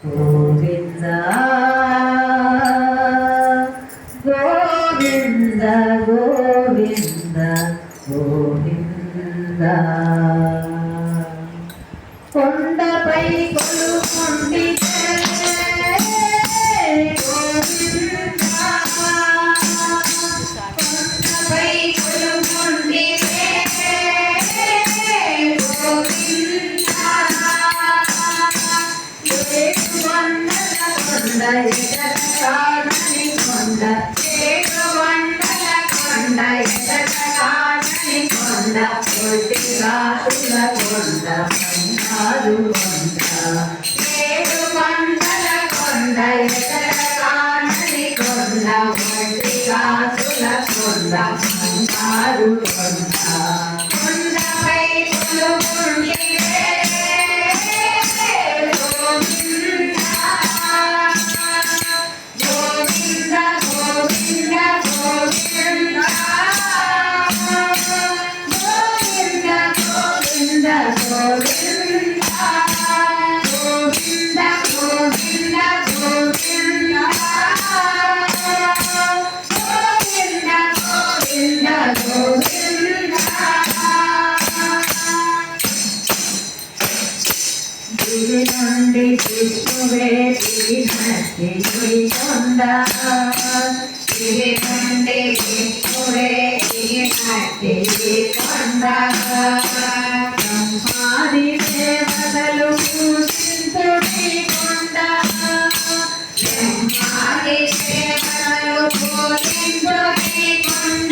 గోవింద గోవింద గోవింద గోవింద కొండపై కొలుకొండితే గోవింద కొండపై కొలుకొండితే గోవింద ఏడువందల కొండ ఎదగాలని కొండ ఏడువందల కొండ ఎదగాలని కొండ పొట్టిగాసుల కొండ బంగారు కొండ ఏడువందల కొండ ఎదగాలని కొండ పొట్టిగాసుల కొండ బంగారు కొండ కొండపై కొలుకొండితే నుండి విష్ణువే దిగినట్టి కొండ దిగి నుండి విష్ణువే దిగినట్టి కొండ బ్రహ్మాది దేవతలు పూజించుడి కొండ బ్రహ్మాది దేవతలు పూజించుడి కొండ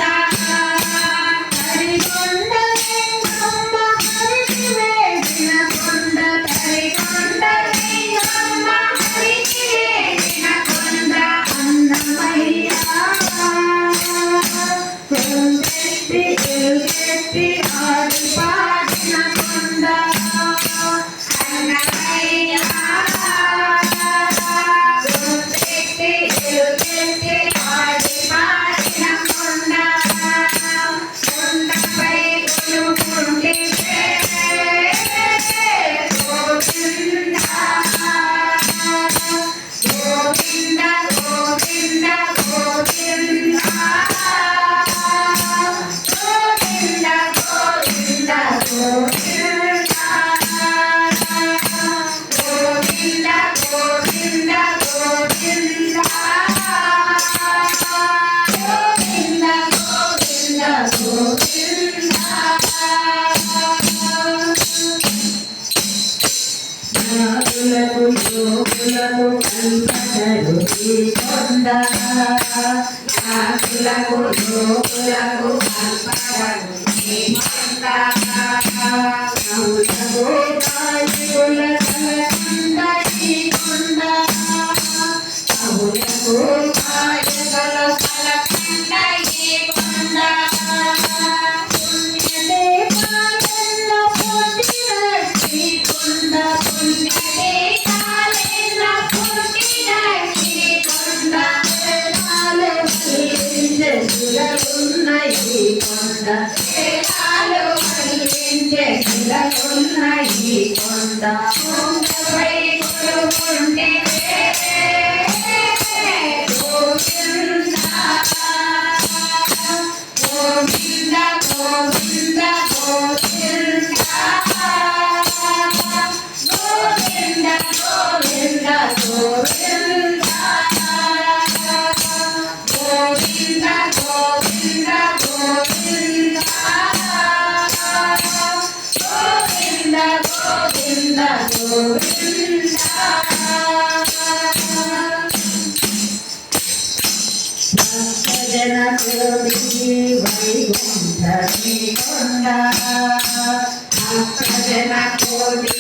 నాగులకు యోగులకు కల్పతరు ఈ కొండ నాగులకు యోగులకు కల్పతరు ఈ కొండ కౌలకు గాయకుల కలకండ ఈ కొండ కౌలకు గాయకుల కలకండ ఈ కొండ కొండపై కొలుకొండితే గోవింద గోవింద గోవింద గోవింద గోవింద గోవింద గోవింద గోవింద గోవింద గోవింద గోవింద గోవింద భక్తజన కోటి వైకుంఠమి కొండ భక్తజన కోటి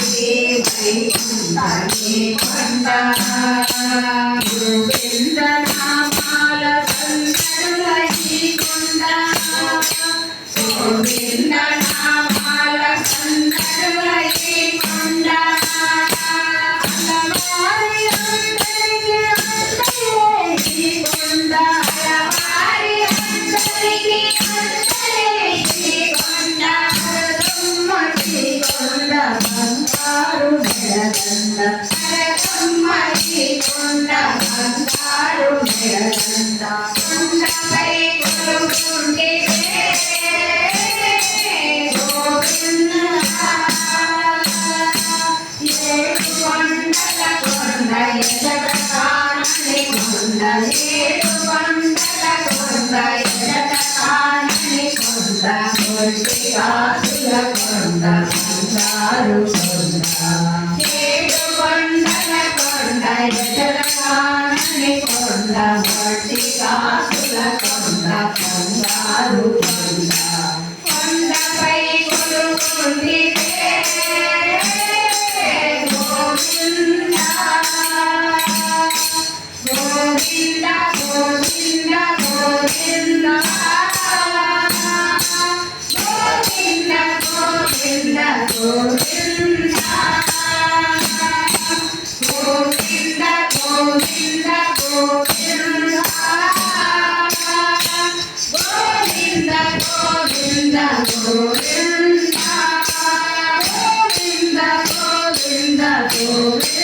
వైకుంఠమి కొండ గోవింద నామాల సంతరుల ఈ కొండ గోవింద నామాల సంతరుల ఈ కొండ అలవారి అందరికి అందరే ఈ కొండ అలవారి అందరికి అందరే ఈ కొండ తుమ్మటి కొండ బంగారు మెడదండ కొండ బంగారు మెడలంట కొండపై కొలువుండే గోవింద ఏడు కొండల కొండ ఎదట కానని కొండ ఏడు కొండల కొండ ఎదట కానని కొండ మొట్టి కాసుల కొండ బంగారు కొండ ఏడు కొండల కొండ ఎదట కానని కొండ మొట్టి కాసుల కొండ బంగారు కొండ కొండపై కొలువుండి గోవింద గోవింద గోవింద గోవింద గోవింద గోవింద గోవింద గోవింద గోవింద గోవింద గోవింద గోవింద గోవింద గోవింద గోవింద